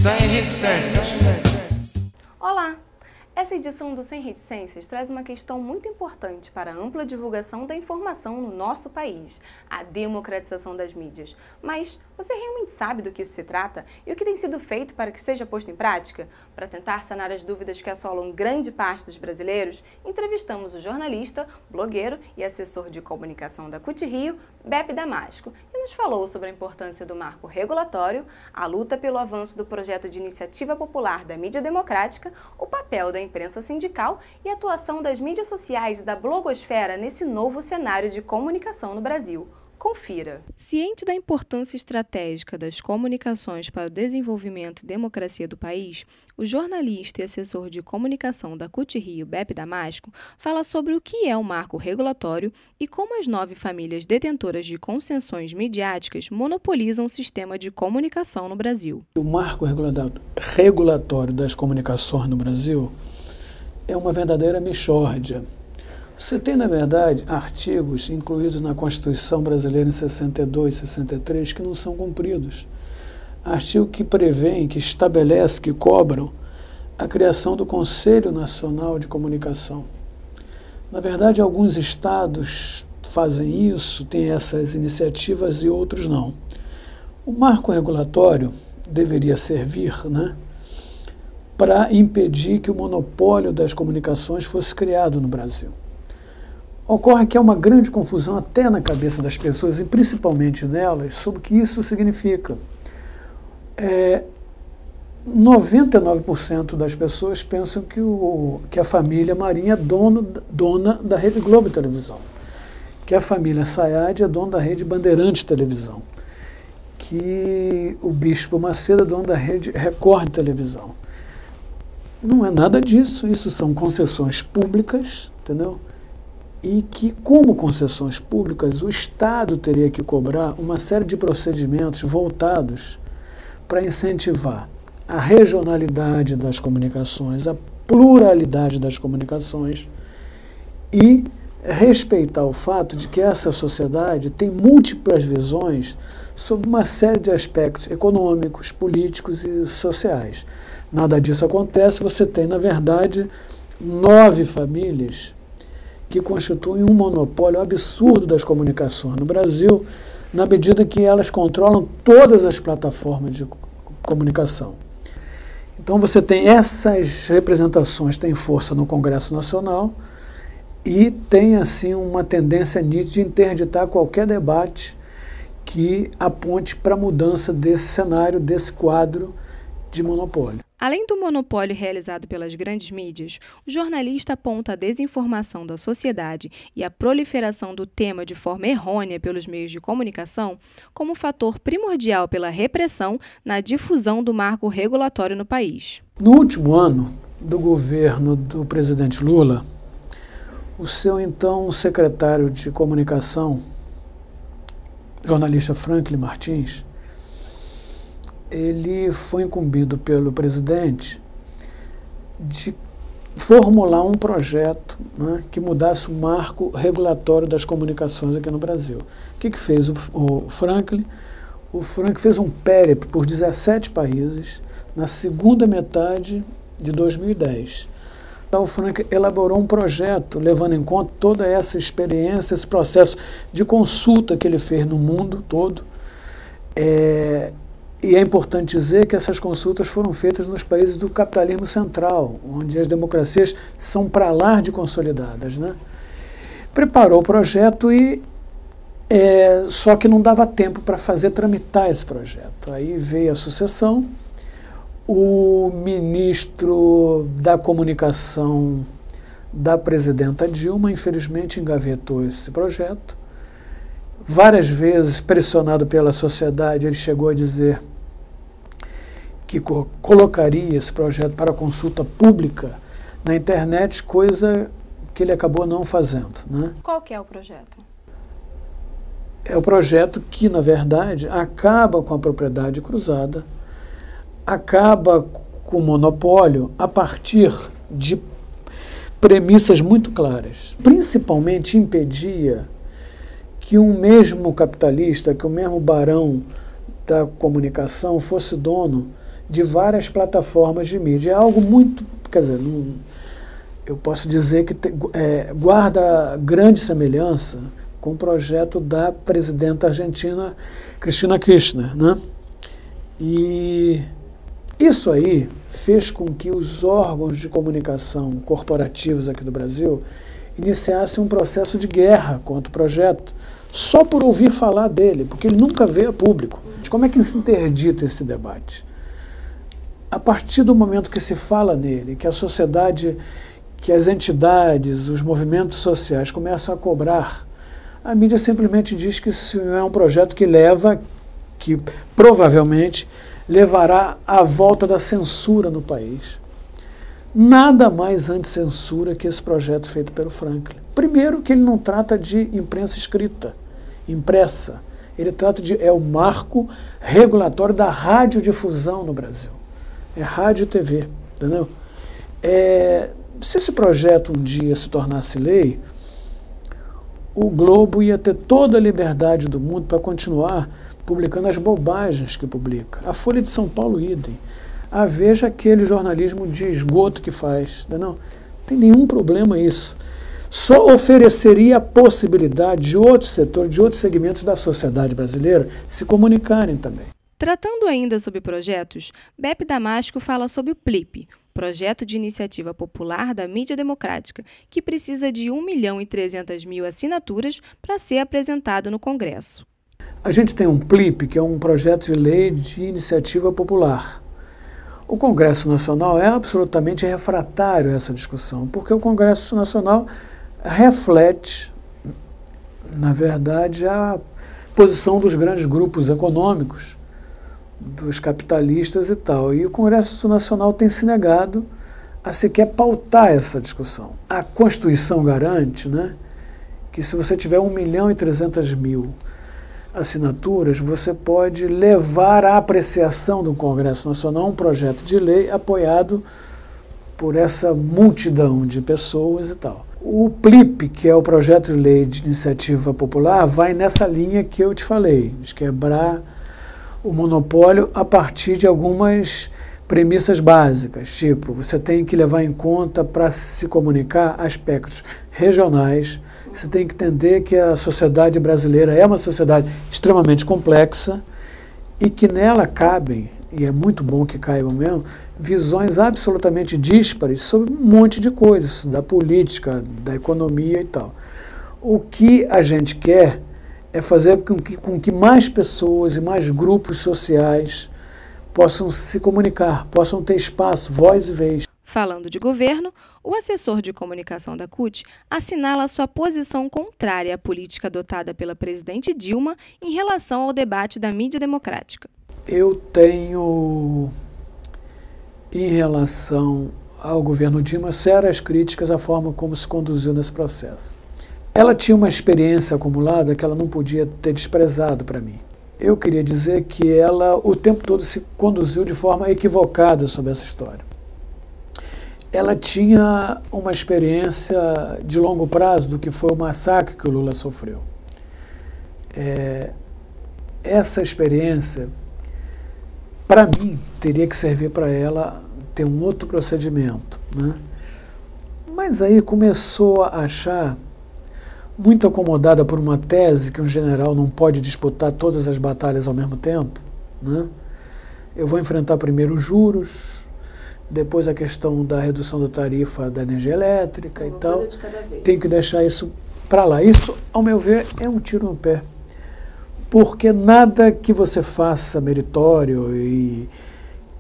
Sem reticências. Olá! Essa edição do Sem Reticências traz uma questão muito importante para a ampla divulgação da informação no nosso país, a democratização das mídias. Mas você realmente sabe do que isso se trata e o que tem sido feito para que seja posto em prática? Para tentar sanar as dúvidas que assolam grande parte dos brasileiros, entrevistamos o jornalista, blogueiro e assessor de comunicação da CUT Rio, Beppe Damasco, que nos falou sobre a importância do marco regulatório, a luta pelo avanço do projeto de iniciativa popular da mídia democrática, o papel da imprensa sindical e a atuação das mídias sociais e da blogosfera nesse novo cenário de comunicação no Brasil. Confira! Ciente da importância estratégica das comunicações para o desenvolvimento e democracia do país, o jornalista e assessor de comunicação da CUT Rio, Beppe Damasco, fala sobre o que é o marco regulatório e como as 9 famílias detentoras de concessões midiáticas monopolizam o sistema de comunicação no Brasil. O marco regulatório das comunicações no Brasil é uma verdadeira mixórdia. Você tem, na verdade, artigos incluídos na Constituição Brasileira em 62, 63, que não são cumpridos. Artigo que prevêem, que estabelece, que cobram a criação do Conselho Nacional de Comunicação. Na verdade, alguns estados fazem isso, têm essas iniciativas e outros não. O marco regulatório deveria servir, para impedir que o monopólio das comunicações fosse criado no Brasil. Ocorre que há uma grande confusão até na cabeça das pessoas, e principalmente nelas, sobre o que isso significa. 99% das pessoas pensam que a família Marinho é dona da Rede Globo Televisão, que a família Sayad é dona da Rede Bandeirantes Televisão, que o Bispo Macedo é dono da Rede Record Televisão. Não é nada disso, isso são concessões públicas, entendeu? E que, como concessões públicas, o Estado teria que cobrar uma série de procedimentos voltados para incentivar a regionalidade das comunicações, a pluralidade das comunicações e respeitar o fato de que essa sociedade tem múltiplas visões sobre uma série de aspectos econômicos, políticos e sociais. Nada disso acontece, você tem, na verdade, 9 famílias que constituem um monopólio absurdo das comunicações no Brasil, na medida que elas controlam todas as plataformas de comunicação. Então você tem essas representações, têm força no Congresso Nacional e tem assim uma tendência nítida de interditar qualquer debate que aponte para a mudança desse cenário, desse quadro de monopólio. Além do monopólio realizado pelas grandes mídias, o jornalista aponta a desinformação da sociedade e a proliferação do tema de forma errônea pelos meios de comunicação como fator primordial pela repressão na difusão do marco regulatório no país. No último ano do governo do presidente Lula, o seu então secretário de comunicação, jornalista Franklin Martins, ele foi incumbido pelo presidente de formular um projeto que mudasse o marco regulatório das comunicações aqui no Brasil. O que fez o Franklin? O Franklin fez um périplo por 17 países na segunda metade de 2010. Então, o Franklin elaborou um projeto levando em conta toda essa experiência, esse processo de consulta que ele fez no mundo todo. E é importante dizer que essas consultas foram feitas nos países do capitalismo central, onde as democracias são para lá de consolidadas. Preparou o projeto só que não dava tempo para tramitar esse projeto. Aí veio a sucessão, o ministro da comunicação da presidenta Dilma, infelizmente, engavetou esse projeto. Várias vezes, pressionado pela sociedade, ele chegou a dizer que colocaria esse projeto para consulta pública na internet, coisa que ele acabou não fazendo. Qual que é o projeto? É o projeto que, na verdade, acaba com a propriedade cruzada, acaba com o monopólio a partir de premissas muito claras. Principalmente impedia que um mesmo capitalista, que o mesmo barão da comunicação fosse dono de várias plataformas de mídia. É algo muito, quer dizer, eu posso dizer que guarda grande semelhança com o projeto da presidenta argentina Cristina Kirchner, né? E isso aí fez com que os órgãos de comunicação corporativos aqui do Brasil iniciassem um processo de guerra contra o projeto, só por ouvir falar dele, porque ele nunca veio a público. Como é que se interdita esse debate? A partir do momento que se fala nele, que a sociedade, que as entidades, os movimentos sociais começam a cobrar, a mídia simplesmente diz que isso é um projeto que provavelmente levará à volta da censura no país. Nada mais anti-censura que esse projeto feito pelo Franklin. Primeiro que ele não trata de imprensa escrita, impressa. Ele trata é o marco regulatório da radiodifusão no Brasil. É rádio e TV, entendeu? Se esse projeto um dia se tornasse lei, o Globo ia ter toda a liberdade do mundo para continuar publicando as bobagens que publica. A Folha de São Paulo, idem. A Veja, aquele jornalismo de esgoto que faz. Não tem nenhum problema isso. Só ofereceria a possibilidade de outros setores, de outros segmentos da sociedade brasileira se comunicarem também. Tratando ainda sobre projetos, Beppe Damasco fala sobre o PLIP, Projeto de Iniciativa Popular da Mídia Democrática, que precisa de 1.300.000 assinaturas para ser apresentado no Congresso. A gente tem um PLIP, que é um projeto de lei de iniciativa popular. O Congresso Nacional é absolutamente refratário a essa discussão, porque o Congresso Nacional reflete, na verdade, a posição dos grandes grupos econômicos, dos capitalistas e tal. E o Congresso Nacional tem se negado a sequer pautar essa discussão. A Constituição garante, né, que se você tiver 1.300.000 assinaturas, você pode levar à apreciação do Congresso Nacional um projeto de lei apoiado por essa multidão de pessoas e tal. O PLIP, que é o projeto de lei de iniciativa popular, vai nessa linha que eu te falei, de quebrar o monopólio a partir de algumas premissas básicas, tipo, você tem que levar em conta para se comunicar aspectos regionais, você tem que entender que a sociedade brasileira é uma sociedade extremamente complexa e que nela cabem, e é muito bom que caibam mesmo, visões absolutamente díspares sobre um monte de coisas, da política, da economia e tal. O que a gente quer é fazer com que mais pessoas e mais grupos sociais possam se comunicar, possam ter espaço, voz e vez. Falando de governo, o assessor de comunicação da CUT assinala sua posição contrária à política adotada pela presidente Dilma em relação ao debate da mídia democrática. Eu tenho, em relação ao governo Dilma, sérias críticas à forma como se conduziu nesse processo. Ela tinha uma experiência acumulada que ela não podia ter desprezado para mim. Eu queria dizer que ela o tempo todo se conduziu de forma equivocada sobre essa história. Ela tinha uma experiência de longo prazo do que foi o massacre que o Lula sofreu. Essa experiência, para mim, teria que servir para ela ter um outro procedimento, né? Mas aí começou a achar, muito acomodada por uma tese que um general não pode disputar todas as batalhas ao mesmo tempo, né? Eu vou enfrentar primeiro os juros, depois a questão da redução da tarifa da energia elétrica e tal. Tem que deixar isso para lá. Isso, ao meu ver, é um tiro no pé. Porque nada que você faça meritório e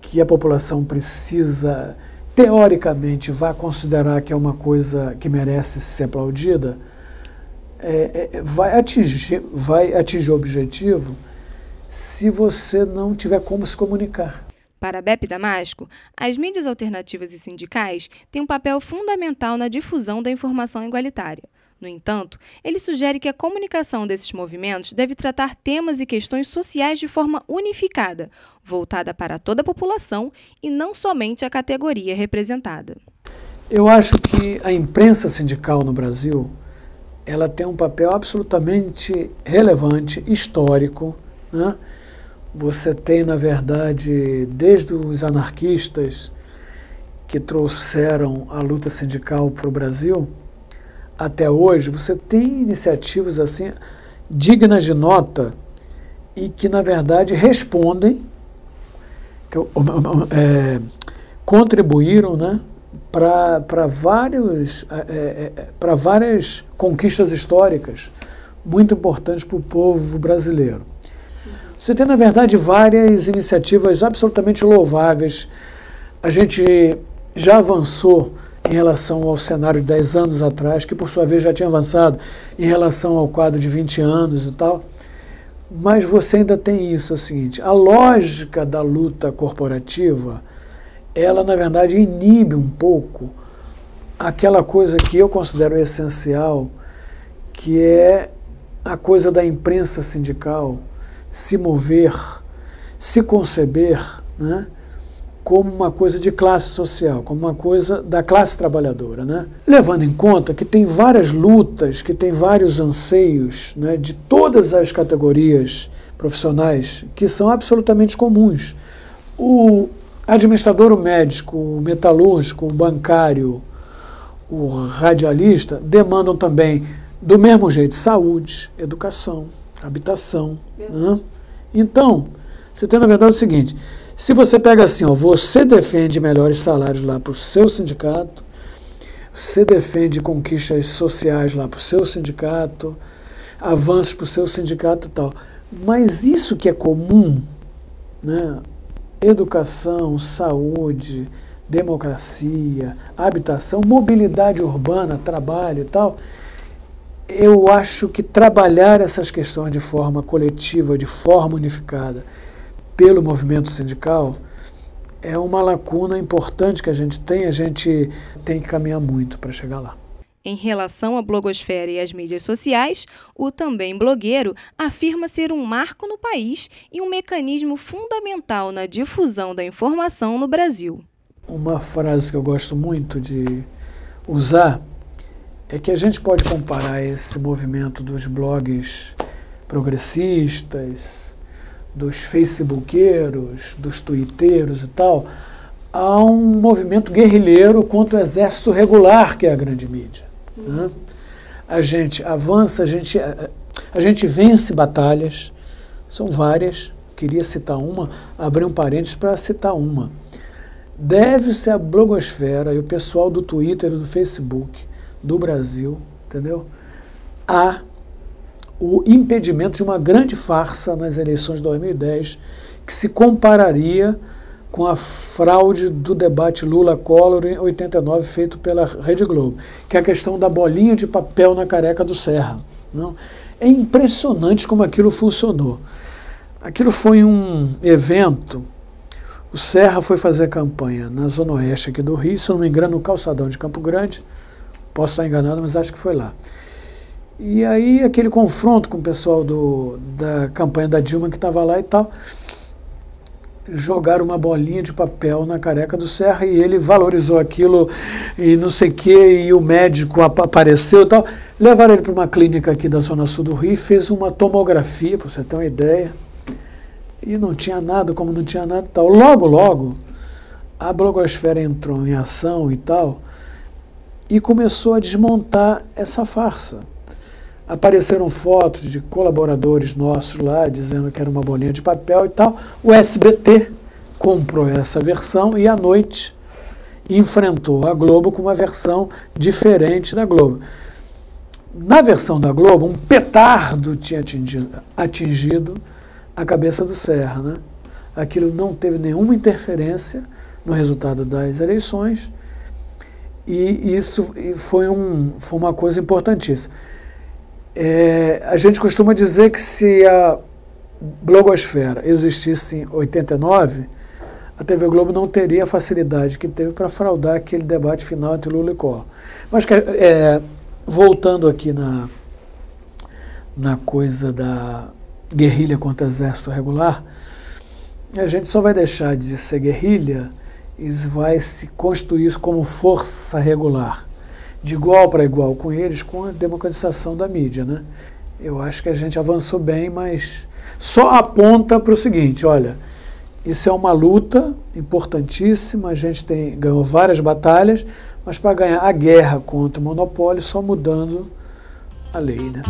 que a população precisa, teoricamente, vá considerar que é uma coisa que merece ser aplaudida, vai atingir o objetivo se você não tiver como se comunicar. Para Beppe Damasco, as mídias alternativas e sindicais têm um papel fundamental na difusão da informação igualitária. No entanto, ele sugere que a comunicação desses movimentos deve tratar temas e questões sociais de forma unificada, voltada para toda a população e não somente a categoria representada. Eu acho que a imprensa sindical no Brasil ela tem um papel absolutamente relevante, histórico, né? você tem, na verdade, desde os anarquistas que trouxeram a luta sindical para o Brasil, até hoje, você tem iniciativas assim dignas de nota e que, na verdade, respondem, contribuíram, né, para várias conquistas históricas muito importantes para o povo brasileiro. Você tem, na verdade, várias iniciativas absolutamente louváveis. A gente já avançou em relação ao cenário de 10 anos atrás, que por sua vez já tinha avançado em relação ao quadro de 20 anos e tal, mas você ainda tem isso, é o seguinte, a lógica da luta corporativa, ela na verdade inibe um pouco aquela coisa que eu considero essencial, que é a coisa da imprensa sindical se mover, se conceber, né, como uma coisa de classe social, como uma coisa da classe trabalhadora, né? Levando em conta que tem várias lutas, que tem vários anseios, né, de todas as categorias profissionais que são absolutamente comuns. O administrador, o médico, o metalúrgico, o bancário, o radialista demandam também, do mesmo jeito, saúde, educação, habitação. Né? Então, você tem na verdade o seguinte, se você pega assim, ó, você defende melhores salários lá para o seu sindicato, você defende conquistas sociais lá para o seu sindicato, avanços para o seu sindicato e tal, mas isso que é comum, né, educação, saúde, democracia, habitação, mobilidade urbana, trabalho e tal, eu acho que trabalhar essas questões de forma coletiva, de forma unificada, pelo movimento sindical, é uma lacuna importante que a gente tem que caminhar muito para chegar lá. Em relação à blogosfera e às mídias sociais, o também blogueiro afirma ser um marco no país e um mecanismo fundamental na difusão da informação no Brasil. Uma frase que eu gosto muito de usar é que a gente pode comparar esse movimento dos blogs progressistas, dos facebookeiros, dos twitteiros e tal, a um movimento guerrilheiro contra o exército regular, que é a grande mídia. Né? A gente avança, a gente vence batalhas, são várias, queria citar uma, abrir um parênteses para citar uma. Deve-se a blogosfera e o pessoal do Twitter e do Facebook do Brasil, entendeu? O impedimento de uma grande farsa nas eleições de 2010, que se compararia com a fraude do debate Lula-Collor em 89, feito pela Rede Globo, que é a questão da bolinha de papel na careca do Serra. Não? É impressionante como aquilo funcionou. Aquilo foi um evento, o Serra foi fazer campanha na Zona Oeste aqui do Rio, se não me engano, no calçadão de Campo Grande, posso estar enganado, mas acho que foi lá. E aí aquele confronto com o pessoal da campanha da Dilma que estava lá e tal, jogaram uma bolinha de papel na careca do Serra e ele valorizou aquilo e não sei o que, e o médico apareceu e tal. Levaram ele para uma clínica aqui da Zona Sul do Rio e fez uma tomografia, para você ter uma ideia, e não tinha nada, como não tinha nada e tal. Logo, a blogosfera entrou em ação e tal, e começou a desmontar essa farsa. Apareceram fotos de colaboradores nossos lá, dizendo que era uma bolinha de papel e tal. O SBT comprou essa versão e, à noite, enfrentou a Globo com uma versão diferente da Globo. Na versão da Globo, um petardo tinha atingido a cabeça do Serra. Né? Aquilo não teve nenhuma interferência no resultado das eleições e isso foi uma coisa importantíssima. A gente costuma dizer que se a blogosfera existisse em 89, a TV Globo não teria a facilidade que teve para fraudar aquele debate final entre Lula e Collor. Mas voltando aqui na coisa da guerrilha contra o exército regular, a gente só vai deixar de ser guerrilha e vai se constituir isso como força regular, de igual para igual com eles, com a democratização da mídia. Né? Eu acho que a gente avançou bem, mas só aponta para o seguinte, olha, isso é uma luta importantíssima, a gente ganhou várias batalhas, mas para ganhar a guerra contra o monopólio, só mudando a lei, né?